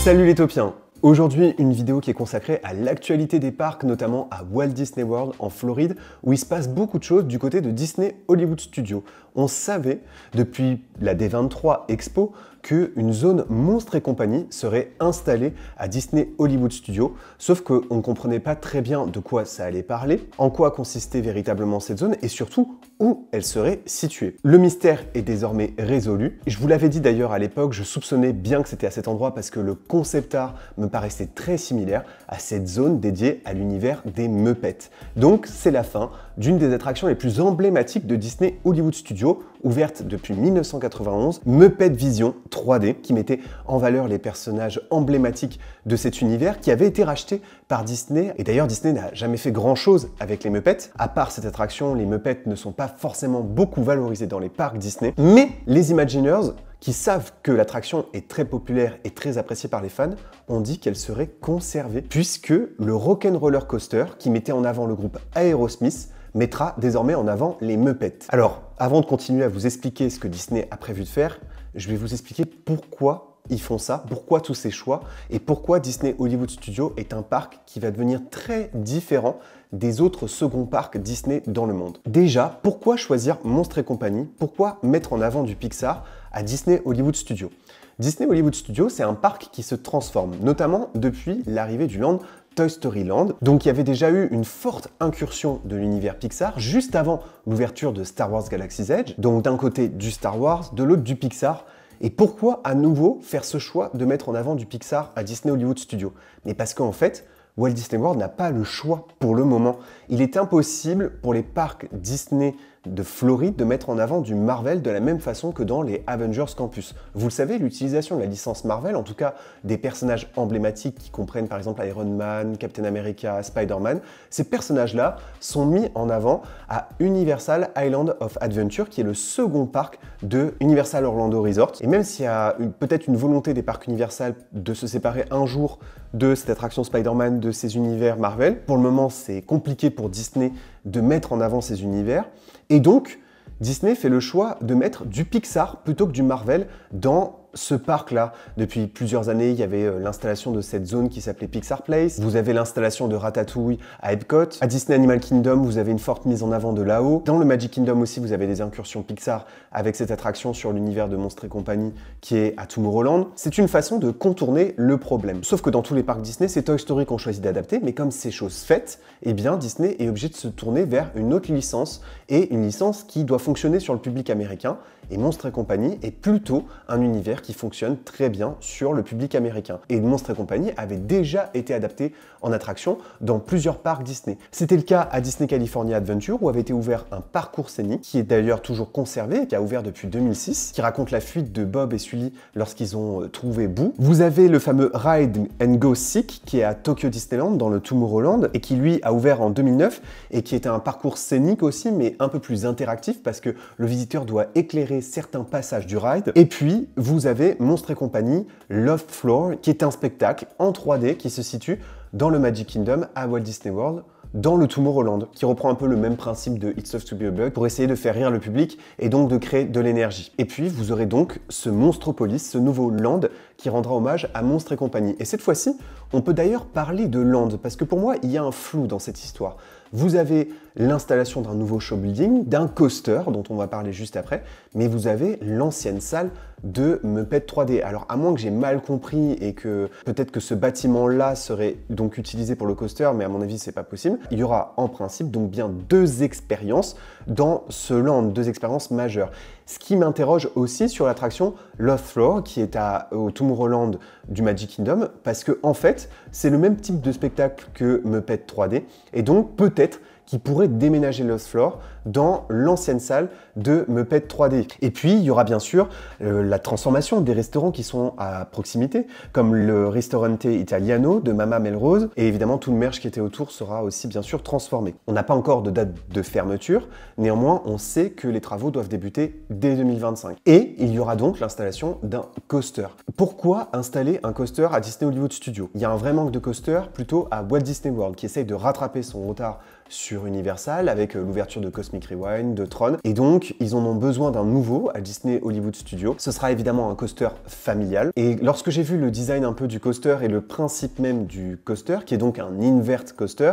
Salut les topiens! Aujourd'hui, une vidéo qui est consacrée à l'actualité des parcs, notamment à Walt Disney World en Floride, où il se passe beaucoup de choses du côté de Disney Hollywood Studios. On savait, depuis la D23 Expo, qu'une zone monstre et compagnie serait installée à Disney Hollywood Studios, sauf qu'on ne comprenait pas très bien de quoi ça allait parler, en quoi consistait véritablement cette zone, et surtout où elle serait située. Le mystère est désormais résolu. Je vous l'avais dit d'ailleurs à l'époque, je soupçonnais bien que c'était à cet endroit parce que le concept art me paraissait très similaire à cette zone dédiée à l'univers des Muppets. Donc c'est la fin d'une des attractions les plus emblématiques de Disney Hollywood Studios, ouverte depuis 1991, Muppet Vision 3D, qui mettait en valeur les personnages emblématiques de cet univers qui avait été racheté par Disney. Et d'ailleurs, Disney n'a jamais fait grand-chose avec les Muppets. À part cette attraction, les Muppets ne sont pas forcément beaucoup valorisés dans les parcs Disney. Mais les Imagineers, qui savent que l'attraction est très populaire et très appréciée par les fans, ont dit qu'elle serait conservée, puisque le Rock'n'Roller Coaster, qui mettait en avant le groupe Aerosmith, mettra désormais en avant les Muppets. Alors, avant de continuer à vous expliquer ce que Disney a prévu de faire, je vais vous expliquer pourquoi ils font ça, pourquoi tous ces choix, et pourquoi Disney Hollywood Studios est un parc qui va devenir très différent des autres seconds parcs Disney dans le monde. Déjà, pourquoi choisir Monstres et compagnie? Pourquoi mettre en avant du Pixar à Disney Hollywood Studios? Disney Hollywood Studios, c'est un parc qui se transforme, notamment depuis l'arrivée du land Toy Story Land. Donc il y avait déjà eu une forte incursion de l'univers Pixar juste avant l'ouverture de Star Wars Galaxy's Edge. Donc d'un côté du Star Wars, de l'autre du Pixar. Et pourquoi à nouveau faire ce choix de mettre en avant du Pixar à Disney Hollywood Studios? Mais parce qu'en fait, Walt Disney World n'a pas le choix pour le moment. Il est impossible pour les parcs Disney de Floride de mettre en avant du Marvel de la même façon que dans les Avengers Campus. Vous le savez, l'utilisation de la licence Marvel, en tout cas des personnages emblématiques qui comprennent par exemple Iron Man, Captain America, Spider-Man, ces personnages-là sont mis en avant à Universal Island of Adventure, qui est le second parc de Universal Orlando Resort. Et même s'il y a peut-être une volonté des parcs Universal de se séparer un jour de cette attraction Spider-Man, de ces univers Marvel, pour le moment c'est compliqué pour Disney de mettre en avant ces univers. Et donc, Disney fait le choix de mettre du Pixar plutôt que du Marvel dans ce parc-là. Depuis plusieurs années, il y avait l'installation de cette zone qui s'appelait Pixar Place. Vous avez l'installation de Ratatouille à Epcot. À Disney Animal Kingdom, vous avez une forte mise en avant de là-haut. Dans le Magic Kingdom aussi, vous avez des incursions Pixar avec cette attraction sur l'univers de Monstres et compagnie qui est à Tomorrowland. C'est une façon de contourner le problème. Sauf que dans tous les parcs Disney, c'est Toy Story qu'on choisit d'adapter, mais comme c'est chose faite, eh bien Disney est obligé de se tourner vers une autre licence, et une licence qui doit fonctionner sur le public américain. Et Monstres et compagnie est plutôt un univers qui fonctionne très bien sur le public américain. Et Monstres et compagnie avait déjà été adapté en attraction dans plusieurs parcs Disney. C'était le cas à Disney California Adventure, où avait été ouvert un parcours scénique, qui est d'ailleurs toujours conservé, qui a ouvert depuis 2006, qui raconte la fuite de Bob et Sully lorsqu'ils ont trouvé Boo. Vous avez le fameux Ride and Go Seek, qui est à Tokyo Disneyland, dans le Tomorrowland, et qui lui a ouvert en 2009, et qui était un parcours scénique aussi, mais un peu plus interactif, parce que le visiteur doit éclairer certains passages du ride. Et puis, vous avez Monstres et compagnie Loft Floor, qui est un spectacle en 3D qui se situe dans le Magic Kingdom à Walt Disney World, dans le Tomorrowland, qui reprend un peu le même principe de It's Tough to Be a Bug pour essayer de faire rire le public et donc de créer de l'énergie. Et puis, vous aurez donc ce Monstropolis, ce nouveau land qui rendra hommage à Monstres et compagnie. Et cette fois-ci, on peut d'ailleurs parler de land, parce que pour moi, il y a un flou dans cette histoire. Vous avez l'installation d'un nouveau show building, d'un coaster, dont on va parler juste après, mais vous avez l'ancienne salle de Muppet 3D. Alors, à moins que j'ai mal compris et que peut-être que ce bâtiment-là serait donc utilisé pour le coaster, mais à mon avis, c'est pas possible. Il y aura en principe donc bien deux expériences dans ce land, deux expériences majeures. Ce qui m'interroge aussi sur l'attraction Loft Floor, qui est au Tomorrowland du Magic Kingdom, parce que en fait, c'est le même type de spectacle que Muppet 3D, et donc peut-être qui pourrait déménager Loft Floor dans l'ancienne salle de Muppet 3D. Et puis, il y aura bien sûr la transformation des restaurants qui sont à proximité, comme le Ristorante Italiano de Mama Melrose, et évidemment, tout le merch qui était autour sera aussi bien sûr transformé. On n'a pas encore de date de fermeture, néanmoins, on sait que les travaux doivent débuter dès 2025. Et il y aura donc l'installation d'un coaster. Pourquoi installer un coaster à Disney Hollywood Studios? Il y a un vrai manque de coaster plutôt à Walt Disney World, qui essaye de rattraper son retard sur Universal avec l'ouverture de Cosmic Rewind, de Tron. Et donc, ils en ont besoin d'un nouveau à Disney Hollywood Studios. Ce sera évidemment un coaster familial. Et lorsque j'ai vu le design un peu du coaster et le principe même du coaster, qui est donc un invert coaster,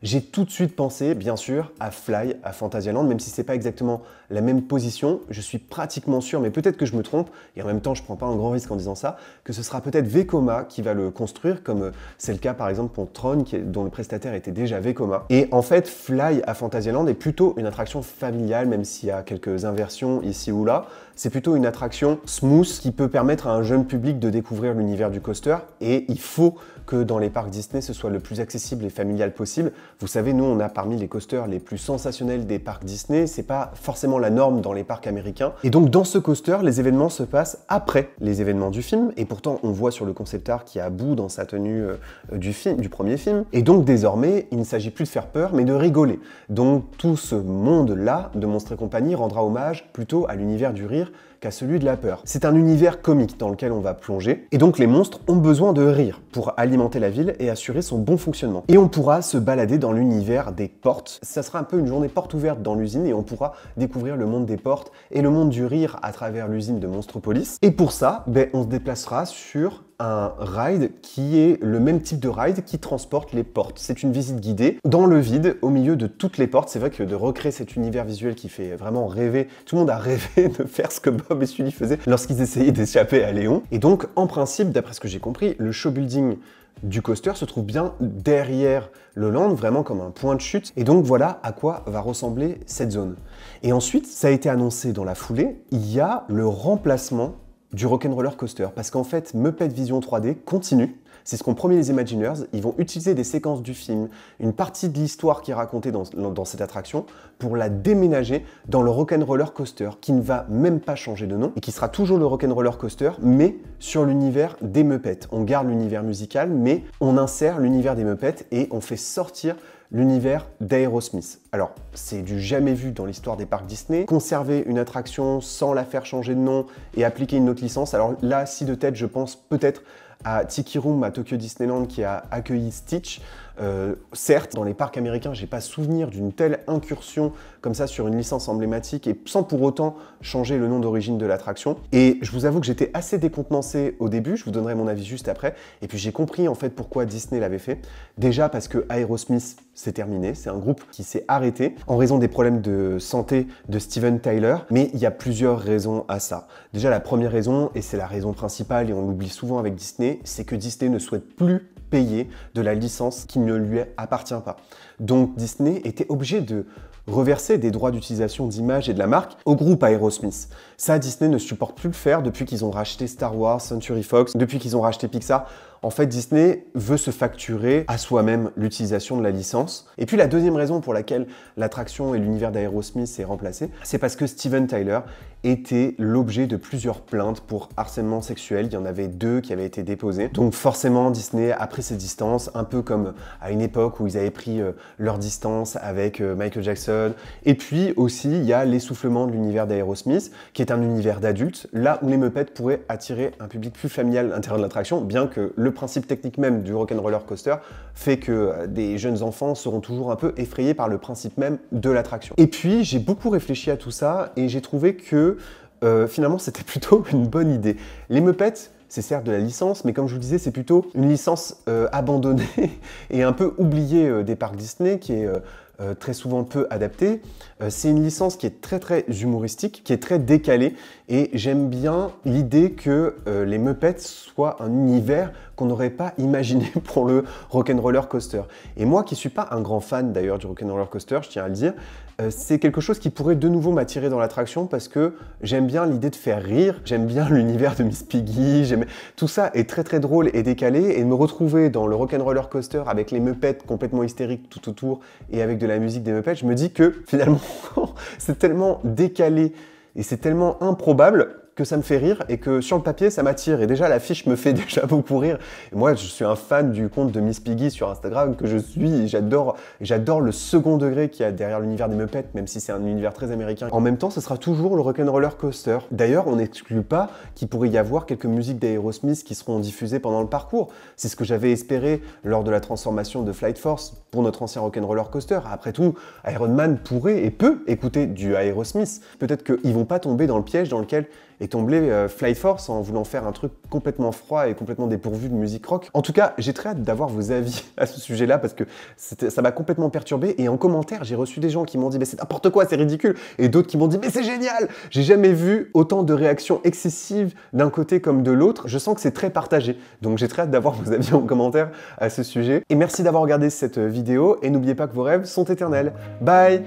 j'ai tout de suite pensé, bien sûr, à Fly, à Fantasyland, même si c'est pas exactement la même position. Je suis pratiquement sûr, mais peut-être que je me trompe, et en même temps, je prends pas un grand risque en disant ça, que ce sera peut-être Vekoma qui va le construire, comme c'est le cas par exemple pour Tron, dont le prestataire était déjà Vekoma. Et en fait, Fly à Fantasyland est plutôt une attraction familiale, même s'il y a quelques inversions ici ou là. C'est plutôt une attraction smooth qui peut permettre à un jeune public de découvrir l'univers du coaster, et il faut que dans les parcs Disney, ce soit le plus accessible et familial possible. Vous savez, nous, on a parmi les coasters les plus sensationnels des parcs Disney. C'est pas forcément la norme dans les parcs américains. Et donc, dans ce coaster, les événements se passent après les événements du film. Et pourtant, on voit sur le concept art qu'il y a Boo dans sa tenue du premier film. Et donc, désormais, il ne s'agit plus de faire peur, mais de rigoler. Donc, tout ce monde-là de Monstres et compagnie rendra hommage plutôt à l'univers du rire qu'à celui de la peur. C'est un univers comique dans lequel on va plonger, et donc les monstres ont besoin de rire pour alimenter la ville et assurer son bon fonctionnement. Et on pourra se balader dans l'univers des portes. Ça sera un peu une journée porte ouverte dans l'usine, et on pourra découvrir le monde des portes et le monde du rire à travers l'usine de Monstropolis. Et pour ça, on se déplacera sur un ride qui est le même type de ride qui transporte les portes. C'est une visite guidée dans le vide, au milieu de toutes les portes. C'est vrai que de recréer cet univers visuel qui fait vraiment rêver, tout le monde a rêvé de faire ce que Bob et Sully faisaient lorsqu'ils essayaient d'échapper à Léon. Et donc, en principe, d'après ce que j'ai compris, le show building du coaster se trouve bien derrière le land, vraiment comme un point de chute. Et donc voilà à quoi va ressembler cette zone. Et ensuite, ça a été annoncé dans la foulée, il y a le remplacement du Rock'n'Roller Coaster, parce qu'en fait, Muppet Vision 3D continue. C'est ce qu'ont promis les Imagineers. Ils vont utiliser des séquences du film, une partie de l'histoire qui est racontée dans cette attraction, pour la déménager dans le Rock'n'Roller Coaster, qui ne va même pas changer de nom, et qui sera toujours le Rock'n'Roller Coaster, mais sur l'univers des Muppets. On garde l'univers musical, mais on insère l'univers des Muppets, et on fait sortir l'univers d'Aerosmith. Alors, c'est du jamais vu dans l'histoire des parcs Disney. Conserver une attraction sans la faire changer de nom et appliquer une autre licence. Alors là, si de tête, je pense peut-être à Tiki Room à Tokyo Disneyland qui a accueilli Stitch. Certes, dans les parcs américains, j'ai pas souvenir d'une telle incursion comme ça sur une licence emblématique et sans pour autant changer le nom d'origine de l'attraction. Et je vous avoue que j'étais assez décontenancé au début, je vous donnerai mon avis juste après. Et puis j'ai compris en fait pourquoi Disney l'avait fait. Déjà parce que Aerosmith, c'est terminé, c'est un groupe qui s'est arrêté en raison des problèmes de santé de Steven Tyler. Mais il y a plusieurs raisons à ça. Déjà la première raison, et c'est la raison principale et on l'oublie souvent avec Disney, c'est que Disney ne souhaite plus payer de la licence qui ne lui appartient pas. Donc Disney était obligé de reverser des droits d'utilisation d'image et de la marque au groupe Aerosmith. Ça, Disney ne supporte plus le faire depuis qu'ils ont racheté Star Wars, Century Fox, depuis qu'ils ont racheté Pixar. En fait, Disney veut se facturer à soi-même l'utilisation de la licence. Et puis la deuxième raison pour laquelle l'attraction et l'univers d'Aerosmith est remplacé, c'est parce que Steven Tyler était l'objet de plusieurs plaintes pour harcèlement sexuel. Il y en avait 2 qui avaient été déposées. Donc forcément, Disney a pris ses distances, un peu comme à une époque où ils avaient pris leur distance avec Michael Jackson. Et puis aussi, il y a l'essoufflement de l'univers d'Aerosmith, qui est un univers d'adultes, là où les Muppets pourraient attirer un public plus familial à l'intérieur de l'attraction, bien que le principe technique même du Rock'n'Roller Coaster fait que des jeunes enfants seront toujours un peu effrayés par le principe même de l'attraction. Et puis, j'ai beaucoup réfléchi à tout ça et j'ai trouvé que finalement, c'était plutôt une bonne idée. Les Muppets, c'est certes de la licence, mais comme je vous le disais, c'est plutôt une licence abandonnée et un peu oubliée des parcs Disney, qui est très souvent peu adaptée. C'est une licence qui est très humoristique, qui est très décalée, et j'aime bien l'idée que les Muppets soient un univers qu'on n'aurait pas imaginé pour le Rock'n'Roller Coaster. Et moi qui suis pas un grand fan d'ailleurs du Rock'n'Roller Coaster, je tiens à le dire, c'est quelque chose qui pourrait de nouveau m'attirer dans l'attraction parce que j'aime bien l'idée de faire rire, j'aime bien l'univers de Miss Piggy, tout ça est très drôle et décalé, et de me retrouver dans le Rock'n'Roller Coaster avec les Muppets complètement hystériques tout autour et avec de la musique des Muppets, je me dis que finalement c'est tellement décalé et c'est tellement improbable que ça me fait rire et que sur le papier ça m'attire. Et déjà l'affiche me fait déjà beaucoup rire. Et moi je suis un fan du compte de Miss Piggy sur Instagram que je suis et j'adore le second degré qu'il y a derrière l'univers des Muppets, même si c'est un univers très américain. En même temps, ce sera toujours le Rock'n'Roller Coaster. D'ailleurs, on n'exclut pas qu'il pourrait y avoir quelques musiques d'Aerosmith qui seront diffusées pendant le parcours. C'est ce que j'avais espéré lors de la transformation de Flight Force pour notre ancien Rock'n'Roller Coaster. Après tout, Iron Man pourrait et peut écouter du Aerosmith. Peut-être qu'ils vont pas tomber dans le piège dans lequel est tombé Flight Force en voulant faire un truc complètement froid et complètement dépourvu de musique rock. En tout cas, j'ai très hâte d'avoir vos avis à ce sujet-là parce que ça m'a complètement perturbé. Et en commentaire, j'ai reçu des gens qui m'ont dit « mais c'est n'importe quoi, c'est ridicule !» et d'autres qui m'ont dit « mais c'est génial !» J'ai jamais vu autant de réactions excessives d'un côté comme de l'autre. Je sens que c'est très partagé. Donc j'ai très hâte d'avoir vos avis en commentaire à ce sujet. Et merci d'avoir regardé cette vidéo et n'oubliez pas que vos rêves sont éternels. Bye!